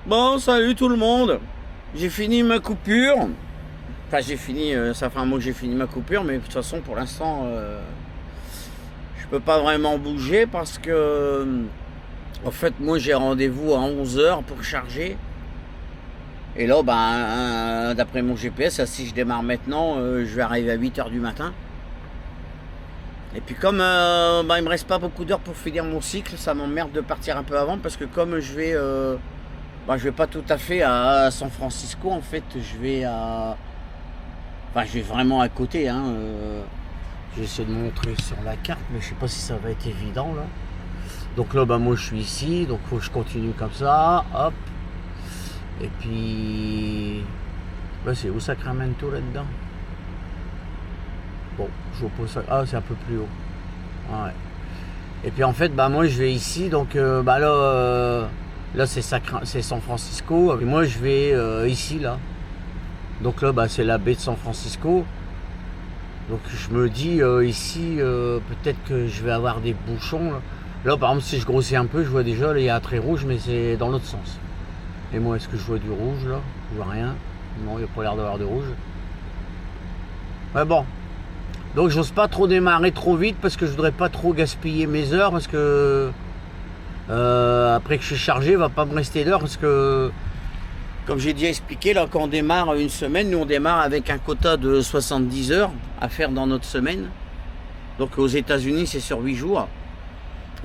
Bon, salut tout le monde. J'ai fini ma coupure. Enfin, j'ai fini, ça fait un mois que j'ai fini ma coupure, mais de toute façon, pour l'instant, je peux pas vraiment bouger parce que, en fait, moi, j'ai rendez-vous à 11 heures pour charger. Et là, ben, d'après mon GPS, si je démarre maintenant, je vais arriver à 8 heures du matin. Et puis comme ben, il me reste pas beaucoup d'heures pour finir mon cycle, ça m'emmerde de partir un peu avant parce que comme je vais pas tout à fait à San Francisco, en fait, je vais vraiment à côté. Hein, je vais essayer de montrer sur la carte, mais je sais pas si ça va être évident là. Donc là, bah, moi je suis ici, donc faut que je continue comme ça, hop. Et puis, bah, c'est où Sacramento là-dedans? Bon, je vois pas ça. Ah, c'est un peu plus haut. Ouais. Et puis en fait, bah moi je vais ici, donc là c'est San Francisco. Et moi je vais ici là. Donc là, bah, c'est la baie de San Francisco. Donc je me dis ici, peut-être que je vais avoir des bouchons. Là, par exemple, si je grossis un peu, je vois déjà, là, il y a un trait rouge, mais c'est dans l'autre sens. Et moi, est-ce que je vois du rouge là? Je vois rien. Non, il n'y a pas l'air d'avoir de rouge. Ouais, bon. Donc j'ose pas trop démarrer trop vite parce que je voudrais pas trop gaspiller mes heures parce que après que je suis chargé, il va pas me rester d'heures parce que comme j'ai déjà expliqué, là, quand on démarre une semaine, nous on démarre avec un quota de 70 heures à faire dans notre semaine. Donc aux États-Unis, c'est sur 8 jours.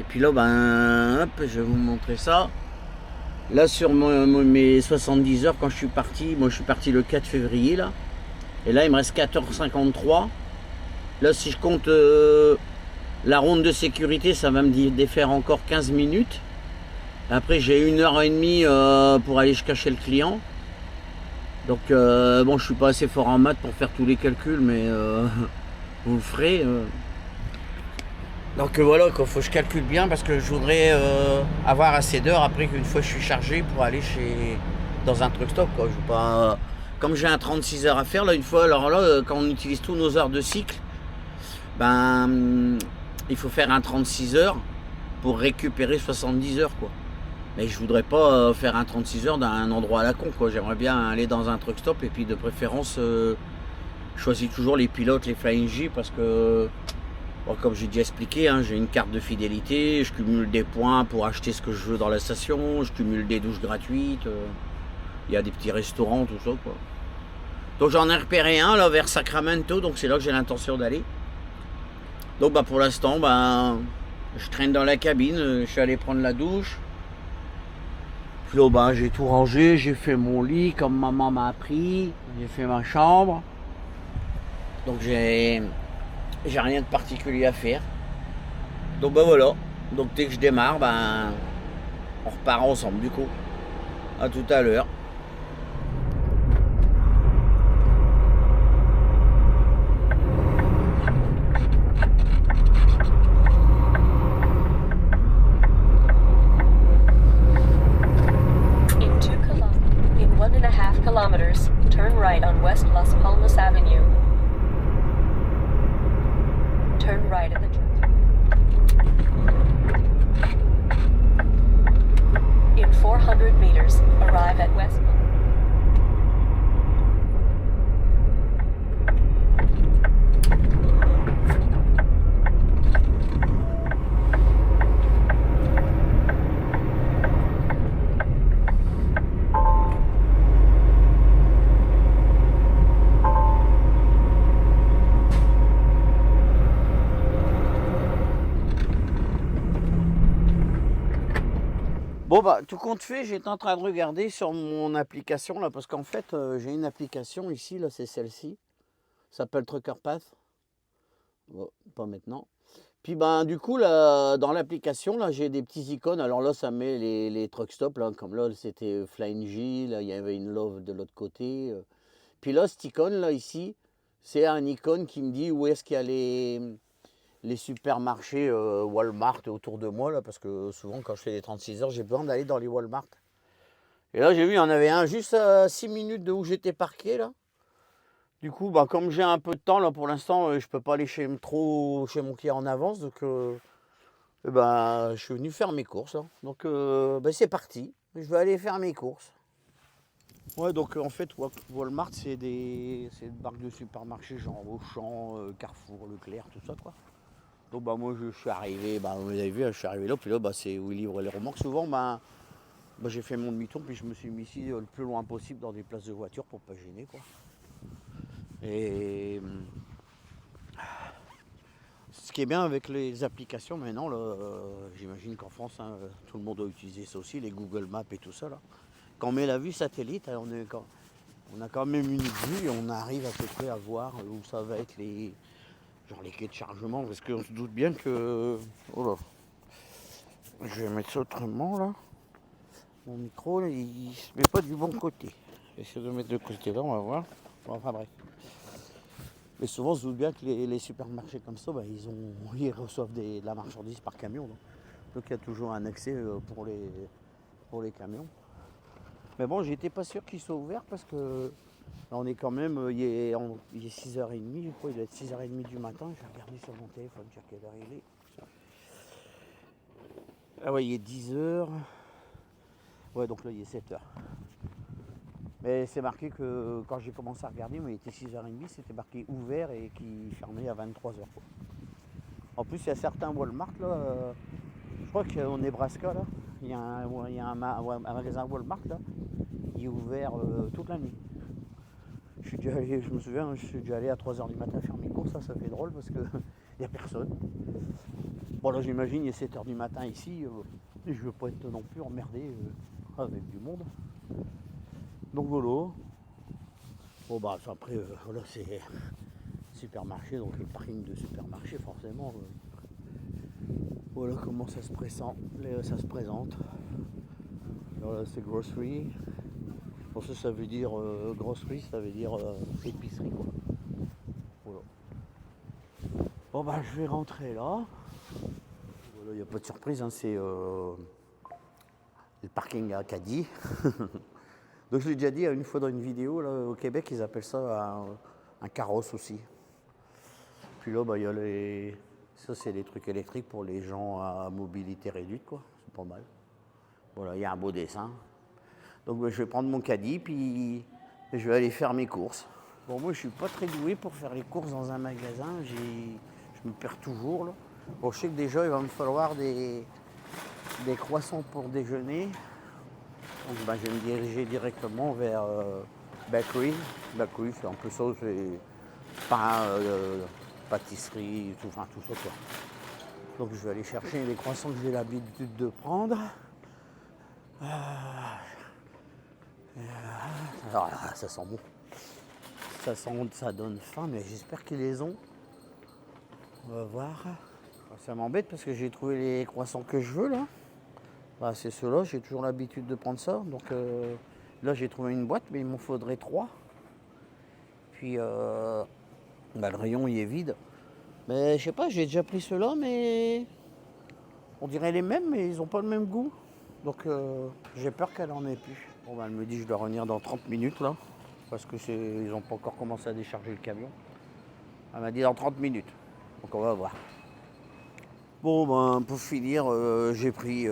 Et puis là, ben, hop, je vais vous montrer ça. Là, sur mes 70 heures, quand je suis parti, moi je suis parti le 4 février, là. Et là, il me reste 14h53. Là, si je compte la ronde de sécurité, ça va me défaire encore 15 minutes. Après, j'ai 1h30 pour aller cacher le client. Donc, bon, je suis pas assez fort en maths pour faire tous les calculs, mais vous le ferez. Donc voilà, il faut que je calcule bien parce que je voudrais avoir assez d'heures après qu'une fois je suis chargé pour aller dans un truck stop. Quoi. Je veux pas, comme j'ai un 36 heures à faire, là, une fois, alors là, quand on utilise tous nos heures de cycle, ben, il faut faire un 36 heures pour récupérer 70 heures. Quoi. Mais je voudrais pas faire un 36 heures dans un endroit à la con. Quoi. J'aimerais bien aller dans un truck stop et puis de préférence, je choisis toujours les pilotes, les Flying J parce que bon, comme j'ai déjà expliqué, hein, j'ai une carte de fidélité, je cumule des points pour acheter ce que je veux dans la station, je cumule des douches gratuites, il y a des petits restaurants, tout ça quoi. Donc j'en ai repéré un là vers Sacramento, donc c'est là que j'ai l'intention d'aller. Donc bah pour l'instant, bah, je traîne dans la cabine, je suis allé prendre la douche. Puis là, bah, j'ai tout rangé, j'ai fait mon lit comme maman m'a appris, j'ai fait ma chambre. Donc j'ai rien de particulier à faire. Donc bah voilà. Donc dès que je démarre, ben on repart ensemble du coup. À tout à l'heure. In 1.5 kilometers, turn right on West Las Palmas Avenue. Turn right at the In 400 meters, arrive at West. Bon bah tout compte fait, j'étais en train de regarder sur mon application là parce qu'en fait j'ai une application ici là, c'est celle-ci. Ça s'appelle Trucker Path. Bon, pas maintenant. Puis ben du coup là dans l'application là j'ai des petits icônes. Alors là ça met les truck stops là comme là c'était Flying J, là il y avait une Love de l'autre côté. Puis là cette icône là ici, c'est un icône qui me dit où est-ce qu'il y a les supermarchés Walmart autour de moi là parce que souvent quand je fais des 36 heures, j'ai besoin d'aller dans les Walmart. Et là j'ai vu il y en avait un juste à 6 minutes de où j'étais parqué là. Du coup, bah, comme j'ai un peu de temps là pour l'instant, je peux pas aller trop chez mon client en avance, donc je suis venu faire mes courses. Hein. Donc bah, c'est parti. Je vais aller faire mes courses. Ouais, donc en fait, Walmart, c'est une marque de supermarché, genre Auchan, Carrefour, Leclerc, tout ça, quoi. Donc bah moi je suis arrivé, bah vous avez vu, je suis arrivé là, puis là bah, c'est où ils livrent les remorques. Souvent bah, j'ai fait mon demi-tour, puis je me suis mis ici le plus loin possible dans des places de voiture pour pas gêner, quoi. Et ce qui est bien avec les applications maintenant, là, j'imagine qu'en France, hein, tout le monde doit utiliser ça aussi, les Google Maps et tout ça là. Quand on met la vue satellite, on a quand même une vue et on arrive à peu près à voir où ça va être les quais de chargement, parce qu'on se doute bien que... Oh là, je vais mettre ça autrement là. Mon micro, là, il se met pas du bon côté. J'essaie de mettre de côté là, on va voir. Enfin bref. Mais souvent, on se doute bien que les supermarchés comme ça, bah, ils reçoivent de la marchandise par camion. Donc il y a toujours un accès pour les camions. Mais bon, j'étais pas sûr qu'ils soient ouverts parce que là, on est quand même, il est 6h30, je crois, il doit être 6h30 du matin. Je vais regarder sur mon téléphone, je sais quelle heure il est. Ah ouais, il est 10h. Ouais, donc là, il est 7h. Mais c'est marqué que quand j'ai commencé à regarder, il était 6h30, c'était marqué ouvert et qui fermait à 23h. Quoi. En plus, il y a certains Walmart, là, je crois qu'au Nebraska, là, il y a un magasin Walmart, là, il est ouvert toute la nuit. Je me souviens, je suis déjà allé à 3h du matin faire mes courses, ça fait drôle parce qu'il n'y a personne. Bon là j'imagine il est 7h du matin ici, et je ne veux pas être non plus emmerdé avec du monde. Donc voilà. Bon bah après voilà c'est supermarché, donc le parking de supermarché forcément. Voilà comment ça se présente. Voilà c'est grocery. Pour ça veut dire grocery, ça veut dire épicerie quoi. Voilà. Bon bah je vais rentrer là. Voilà, il n'y a pas de surprise, hein, c'est le parking à Caddy. Donc je l'ai déjà dit une fois dans une vidéo, là, au Québec, ils appellent ça un carrosse aussi. Puis là, bah, il y a ça c'est des trucs électriques pour les gens à mobilité réduite, quoi. C'est pas mal. Voilà, il y a un beau dessin. Donc bah, je vais prendre mon caddie, puis je vais aller faire mes courses. Bon, moi je suis pas très doué pour faire les courses dans un magasin, je me perds toujours là. Bon, je sais que déjà il va me falloir des croissants pour déjeuner. Donc ben, je vais me diriger directement vers Bakery. Bakery c'est un peu ça, c'est pain, pâtisserie, tout ça quoi. Donc je vais aller chercher les croissants que j'ai l'habitude de prendre. Alors là, ça sent bon. Ça donne faim, mais j'espère qu'ils les ont. On va voir. Ça m'embête parce que j'ai trouvé les croissants que je veux là. Bah, c'est ceux-là, j'ai toujours l'habitude de prendre ça. Donc là j'ai trouvé une boîte, mais il m'en faudrait 3. Puis bah, le rayon il est vide. Mais je sais pas, j'ai déjà pris ceux-là, mais on dirait les mêmes, mais ils n'ont pas le même goût. Donc j'ai peur qu'elle en ait plus. Bon bah, elle me dit que je dois revenir dans 30 minutes là. Parce que ils n'ont pas encore commencé à décharger le camion. Elle m'a dit dans 30 minutes. Donc on va voir. Bon ben pour finir, j'ai pris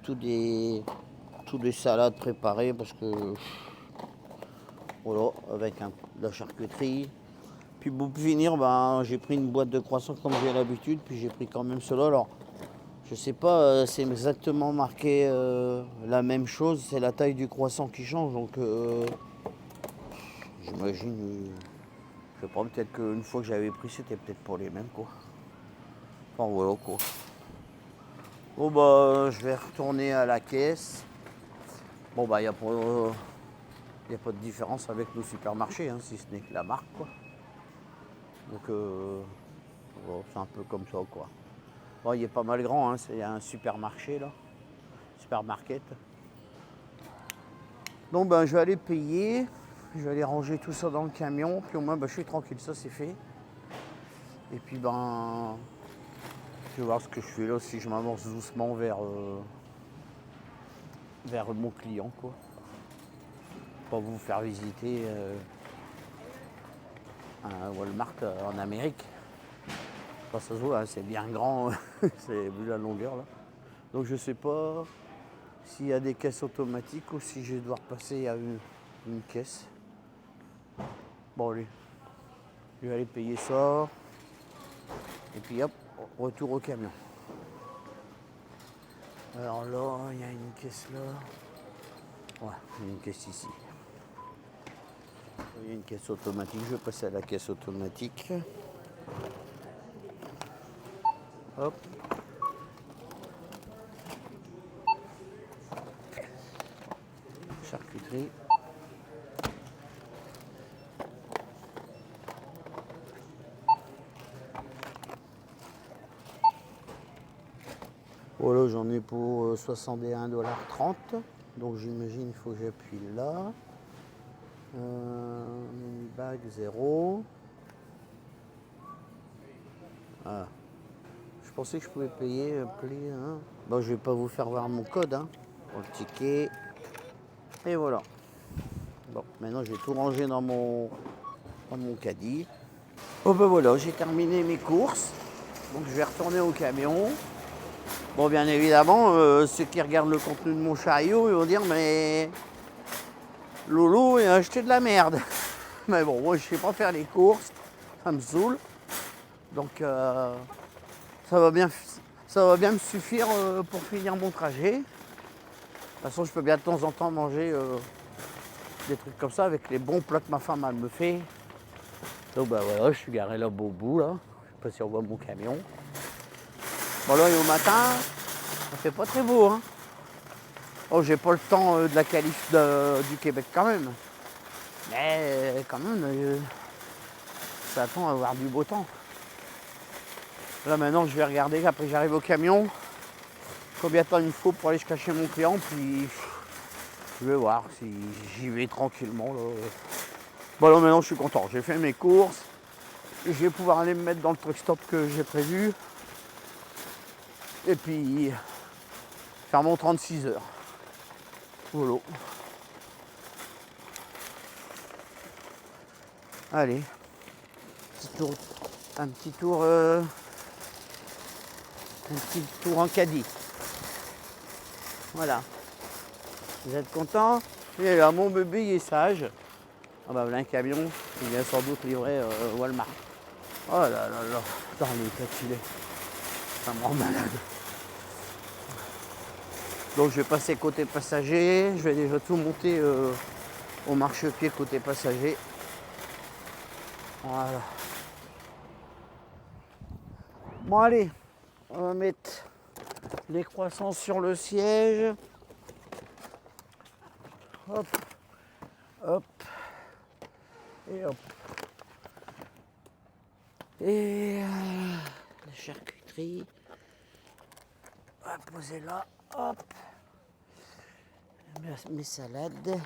toutes les salades préparées parce que voilà, avec la charcuterie. Puis pour finir, ben, j'ai pris une boîte de croissants comme j'ai l'habitude, puis j'ai pris quand même cela. Alors je sais pas, c'est exactement marqué la même chose, c'est la taille du croissant qui change, donc j'imagine, je sais pas, peut-être qu'une fois que j'avais pris, c'était peut-être pas les mêmes quoi. Enfin voilà quoi. Bon bah je vais retourner à la caisse. Bon bah il n'y a pas de différence avec nos supermarchés, hein, si ce n'est que la marque quoi. Donc voilà, c'est un peu comme ça quoi. Bon, il est pas mal grand, hein, c'est un supermarché là. Supermarket. Donc ben je vais aller payer. Je vais aller ranger tout ça dans le camion. Puis au moins ben, je suis tranquille, ça c'est fait. Et puis ben je vais voir ce que je fais là, si je m'avance doucement vers mon client quoi. Pour vous faire visiter un Walmart en Amérique. Ça se voit, hein, c'est bien grand, c'est vu la longueur là. Donc je sais pas s'il y a des caisses automatiques ou si je vais devoir passer à une caisse. Bon, allez, je vais aller payer ça. Et puis hop, retour au camion. Alors là, il y a une caisse là. Ouais, il y a une caisse ici. Il y a une caisse automatique. Je vais passer à la caisse automatique. Hop. Charcuterie. Voilà, j'en ai pour 61,30 $. Donc j'imagine il faut que j'appuie là. Mini bag 0. Ah. Je pensais que je pouvais payer appelé. Hein. Bon, je vais pas vous faire voir mon code hein, pour le ticket. Et voilà. Bon, maintenant je vais tout ranger dans mon caddie. Oh ben voilà, j'ai terminé mes courses. Donc je vais retourner au camion. Bon, bien évidemment, ceux qui regardent le contenu de mon chariot, ils vont dire mais Lolo il a acheté de la merde. Mais bon, moi je sais pas faire les courses, ça me saoule. Donc ça va bien me suffire pour finir mon trajet. De toute façon, je peux bien de temps en temps manger des trucs comme ça avec les bons plats que ma femme elle me fait. Donc bah voilà, je suis garé là au bout là. Je sais pas si on voit mon camion. Bon là, au matin, ça fait pas très beau hein. Oh, j'ai pas le temps de la qualif du Québec quand même. Mais quand même, ça attend à avoir du beau temps. Là maintenant, je vais regarder, après j'arrive au camion, combien de temps il me faut pour aller chercher mon client, puis je vais voir si j'y vais tranquillement. Là. Bon là maintenant, je suis content. J'ai fait mes courses. Je vais pouvoir aller me mettre dans le truck stop que j'ai prévu. Et puis faire mon 36 heures. Voilà. Allez, un petit tour en caddie. Voilà. Vous êtes contents? Et là, mon bébé il est sage. Ah bah voilà un camion, il vient sans doute livrer Walmart. Oh là là là, dans l'état qu'il est. Ça me rend malade. Donc je vais passer côté passager, je vais déjà tout monter au marchepied côté passager. Voilà. Bon allez, on va mettre les croissants sur le siège. Hop, hop, et hop. Et la charcuterie. On va poser là, hop. Mes salades.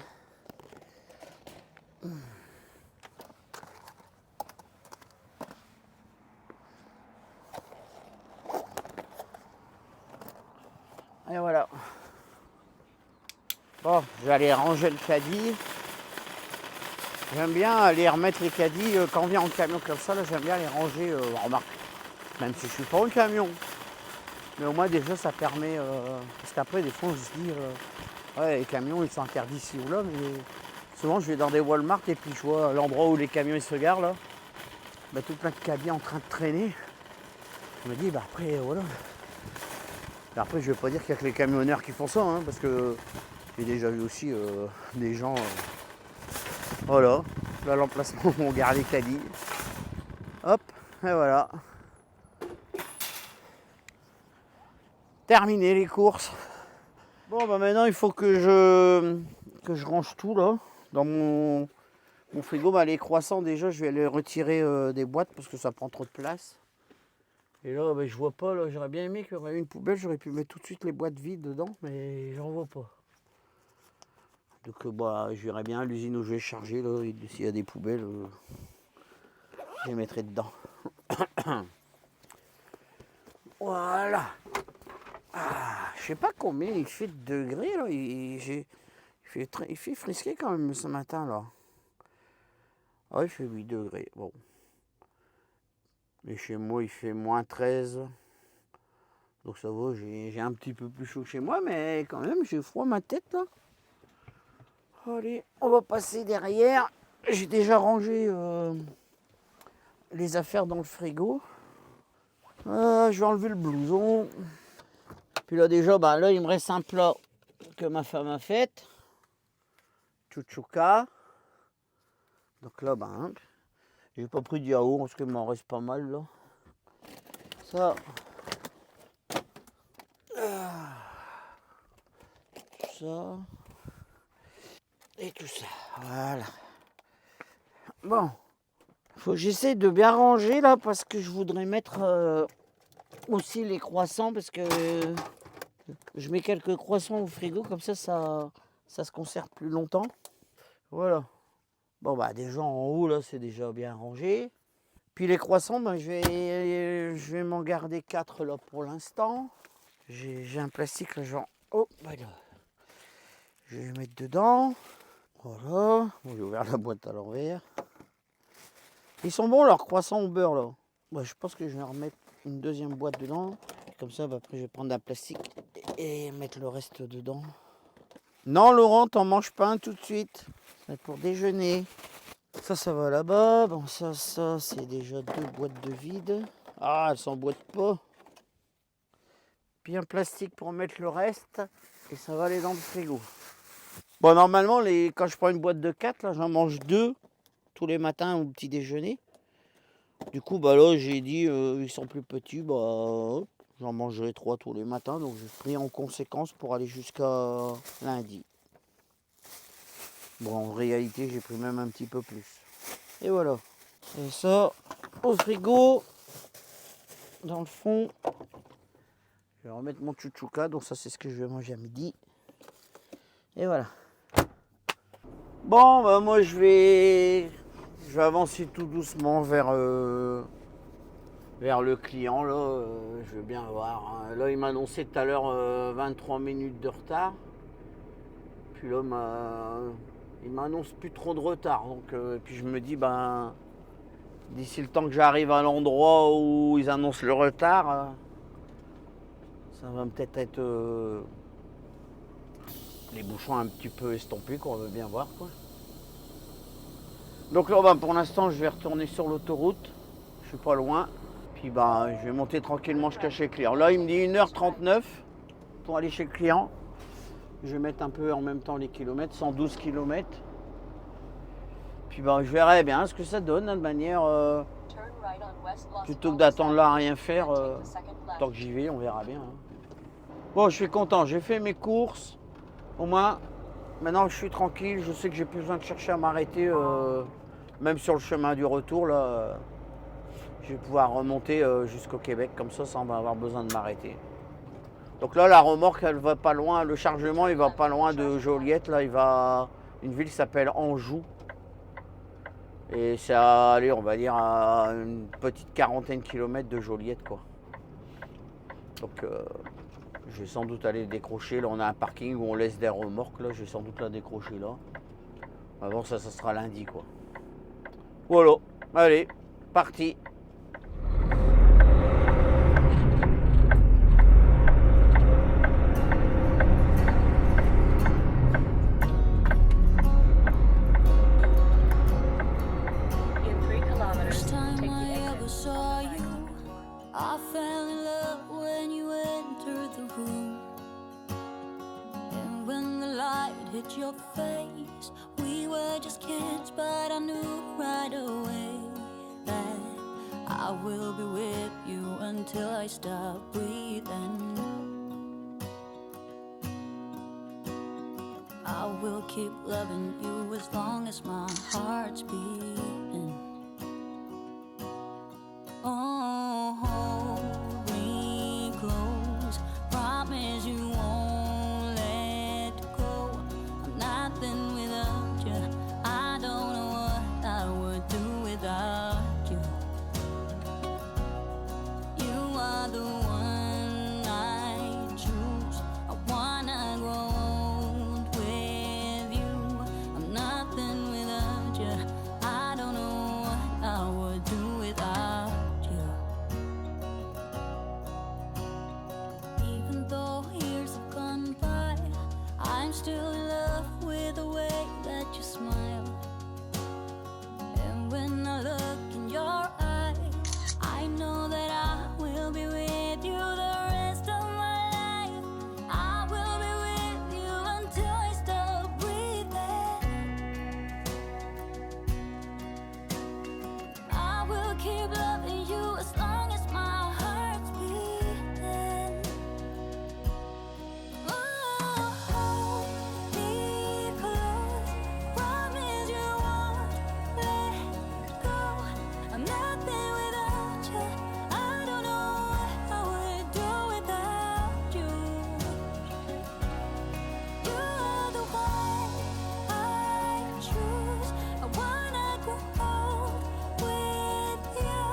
Et voilà. Bon, je vais aller ranger le caddie. J'aime bien aller remettre les caddies quand on vient en camion comme ça. Là, j'aime bien les ranger en remarque. Même si je suis pas au camion. Mais au moins déjà ça permet. Parce qu'après des fois on se dit ouais les camions ils sont interdits ici ou là, mais souvent je vais dans des Walmart et puis je vois l'endroit où les camions ils se garent là. Bah, tout plein de caddies en train de traîner. Je me dis bah après voilà. Et après je vais pas dire qu'il y a que les camionneurs qui font ça, hein, parce que j'ai déjà vu aussi des gens. Voilà, là l'emplacement où on garde les caddies. Hop, et voilà. Terminé les courses. Bon bah maintenant il faut que je range tout là. Dans mon frigo, bah, les croissants déjà je vais les retirer des boîtes parce que ça prend trop de place. Et là bah, je vois pas, là j'aurais bien aimé qu'il y aurait une poubelle, j'aurais pu mettre tout de suite les boîtes vides dedans, mais j'en vois pas. Donc bah je verrai bien à l'usine où je vais charger là, s'il y a des poubelles, je les mettrai dedans. Voilà. Ah, je sais pas combien il fait de degrés là. Il fait frisqué quand même ce matin là. Ah, il fait 8 degrés. Bon. Mais chez moi il fait moins 13. Donc ça va, j'ai un petit peu plus chaud chez moi, mais quand même, j'ai froid à ma tête là. Allez, on va passer derrière. J'ai déjà rangé les affaires dans le frigo. Je vais enlever le blouson. Puis là déjà, là il me reste un plat que ma femme a fait. Chouchouka. Donc là, j'ai pas pris de yaourt parce qu'il m'en reste pas mal là. Ça. Ça. Et tout ça. Voilà. Bon. Faut que j'essaie de bien ranger là parce que je voudrais mettre aussi les croissants parce que je mets quelques croissants au frigo comme ça se conserve plus longtemps. Voilà. Bon déjà en haut là c'est déjà bien rangé. Puis les croissants, je vais m'en garder 4 là pour l'instant. J'ai un plastique là genre. Oh là. Je vais les mettre dedans. Voilà. Bon, j'ai ouvert la boîte à l'envers. Ils sont bons leurs croissants au beurre là. Je pense que je vais remettre une deuxième boîte dedans. Comme ça, après je vais prendre un plastique et mettre le reste dedans. Non Laurent, t'en manges pas un tout de suite. C'est pour déjeuner. Ça va là-bas. Bon ça c'est déjà 2 boîtes de vide. Ah, elles s'emboîtent pas. Puis un plastique pour mettre le reste. Et ça va aller dans le frigo. Bon normalement quand je prends une boîte de 4, là j'en mange 2 tous les matins au petit déjeuner. Du coup là j'ai dit ils sont plus petits, j'en mangerai 3 tous les matins, donc j'ai pris en conséquence pour aller jusqu'à lundi. Bon en réalité j'ai pris même un petit peu plus. Et voilà. Et ça au frigo, dans le fond. Je vais remettre mon chouchouka, donc ça c'est ce que je vais manger à midi. Et voilà. Bon moi je vais avancer tout doucement vers le client là. Je veux bien voir. Là il m'a annoncé tout à l'heure 23 minutes de retard. Puis là il m'annonce plus trop de retard. Donc puis je me dis d'ici le temps que j'arrive à l'endroit où ils annoncent le retard, ça va peut-être être les bouchons un petit peu estompés qu'on veut bien voir quoi. Donc là pour l'instant je vais retourner sur l'autoroute, je suis pas loin, puis je vais monter tranquillement jusqu'à chez le client. Là il me dit 1h39 pour aller chez le client. Je vais mettre un peu en même temps les kilomètres, 112 km. Puis je verrai bien ce que ça donne de manière plutôt que d'attendre là à rien faire, tant que j'y vais on verra bien. Bon je suis content, j'ai fait mes courses, au moins maintenant je suis tranquille, je sais que j'ai plus besoin de chercher à m'arrêter. Même sur le chemin du retour, là, je vais pouvoir remonter jusqu'au Québec, comme ça, sans avoir besoin de m'arrêter. Donc là, la remorque, elle va pas loin, le chargement, il va pas loin de Joliette. Là, une ville qui s'appelle Anjou. Et c'est à aller, on va dire, à une petite 40aine de kilomètres de Joliette, quoi. Donc, je vais sans doute aller décrocher. Là, on a un parking où on laisse des remorques. Là, je vais sans doute la décrocher là. Bon, ça sera lundi, quoi. Voilà, allez, parti. In 3 kilometers, take the exit. Saw you. I fell in love when you entered the room. And when the light hit your face, we were just kids, but I knew right away that I will be with you until I stop breathing. I will keep loving you as long as my heart's beating. Oh, hold me close, promise you won't let go. I'm nothing without you, I don't know what I would do without you. You are the one I choose, I wanna grow old with you. I'm nothing without you, I don't know still in love with the way that you smile. And when I look in your eyes, I know that I will be with you the rest of my life. I will be with you until I stop breathing. I will keep loving you as long as my heart's beating. Oh, hold me close, promise you won't let go. I'm nothing without you. I don't know what I would do without you. You are the one I choose. I wanna grow old with you.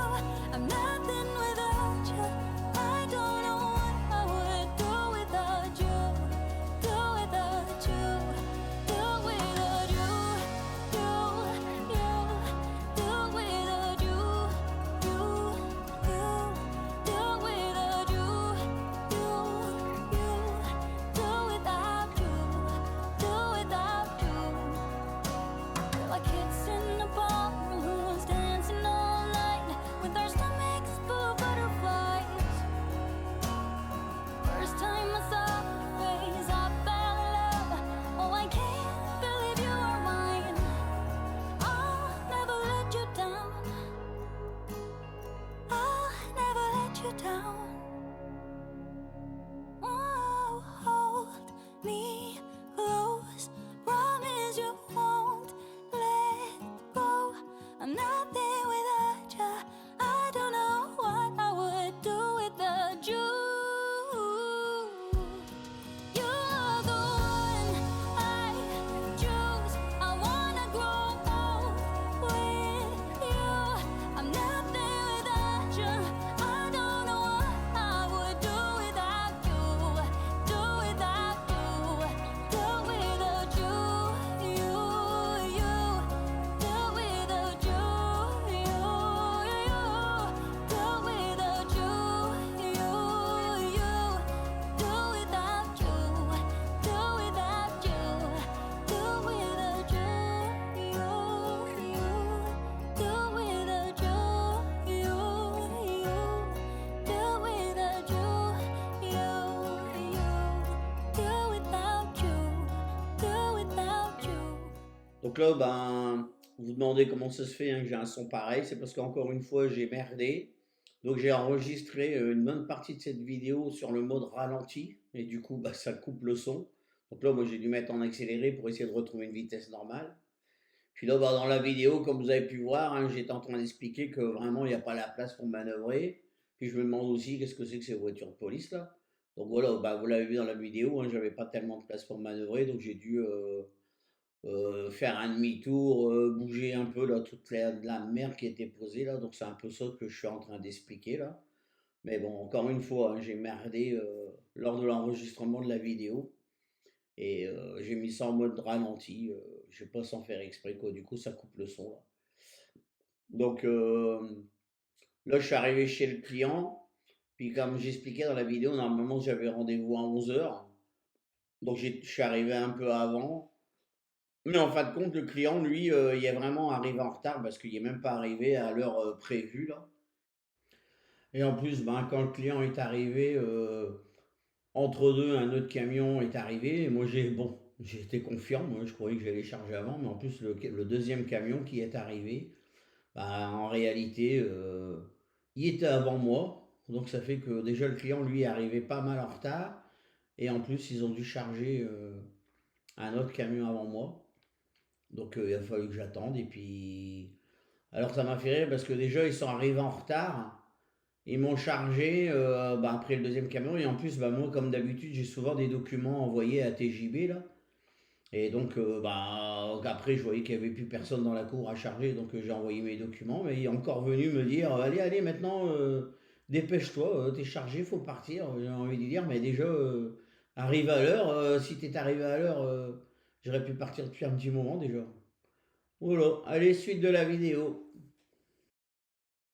I'm nothing without you. I don't know what I would do without you. Do without you. Do without you. Do without you. Do without you. Do without you. Do without you. We're like kids in a ballroom, dancing all night with our stomachs full of butterflies. First time I saw your face, I fell in love. Oh, I can't believe you are mine. I'll never let you down. I'll never let you down. Oh, hold me close, promise you won't let go. I'm nothing without you. I don't know what I would do without you. You are the one I choose. I wanna grow old with you. I'm nothing without you. I don't know what I would do without you. Do without you. Do without you. You. Do without you. You. Do without you. You. Do without you. Do without you. Do without you. You. Do without you. You. Do without you. Do without you. Do without you. Donc là, ben, vous vous demandez comment ça se fait hein, que j'ai un son pareil. C'est parce qu'encore une fois, j'ai merdé. Donc j'ai enregistré une bonne partie de cette vidéo sur le mode ralenti. Et du coup, bah, ça coupe le son. Donc là, moi, j'ai dû mettre en accéléré pour essayer de retrouver une vitesse normale. Puis là, bah, dans la vidéo, comme vous avez pu voir, hein, j'étais en train d'expliquer que vraiment, il n'y a pas la place pour manœuvrer. Puis je me demande aussi qu'est-ce que c'est que ces voitures de police là. Donc voilà, bah, vous l'avez vu dans la vidéo, hein, j'avais pas tellement de place pour manœuvrer, donc j'ai dû faire un demi-tour, bouger un peu là, toute la merde qui était posée là. Donc c'est un peu ça que je suis en train d'expliquer là. Mais bon, encore une fois, hein, j'ai merdé lors de l'enregistrement de la vidéo. Et j'ai mis ça en mode ralenti. Je vais pas sans faire exprès quoi. Du coup, ça coupe le son là. Donc là, je suis arrivé chez le client. Puis comme j'expliquais dans la vidéo, normalement j'avais rendez-vous à 11h. Donc je suis arrivé un peu avant. Mais en fin de compte, le client, lui, il est vraiment arrivé en retard parce qu'il n'est même pas arrivé à l'heure prévue là. Et en plus, ben, quand le client est arrivé, entre deux, un autre camion est arrivé. Et moi, j'étais confiant. Moi, je croyais que j'allais charger avant. Mais en plus, le deuxième camion qui est arrivé, ben, en réalité, il était avant moi. Donc ça fait que déjà le client, lui, est arrivé pas mal en retard. Et en plus, ils ont dû charger un autre camion avant moi. Donc il a fallu que j'attende. Et puis... Alors ça m'a fait rire parce que déjà, ils sont arrivés en retard. Ils m'ont chargé bah, après le deuxième camion. Et en plus, bah, moi, comme d'habitude, j'ai souvent des documents envoyés à TJB, là. Et donc, bah, après, je voyais qu'il n'y avait plus personne dans la cour à charger. Donc, j'ai envoyé mes documents. Mais il est encore venu me dire, allez, allez, maintenant, dépêche-toi, t'es chargé, faut partir. J'ai envie de dire, mais déjà, arrive à l'heure. Si t'es arrivé à l'heure, j'aurais pu partir depuis un petit moment déjà. Voilà, allez, suite de la vidéo.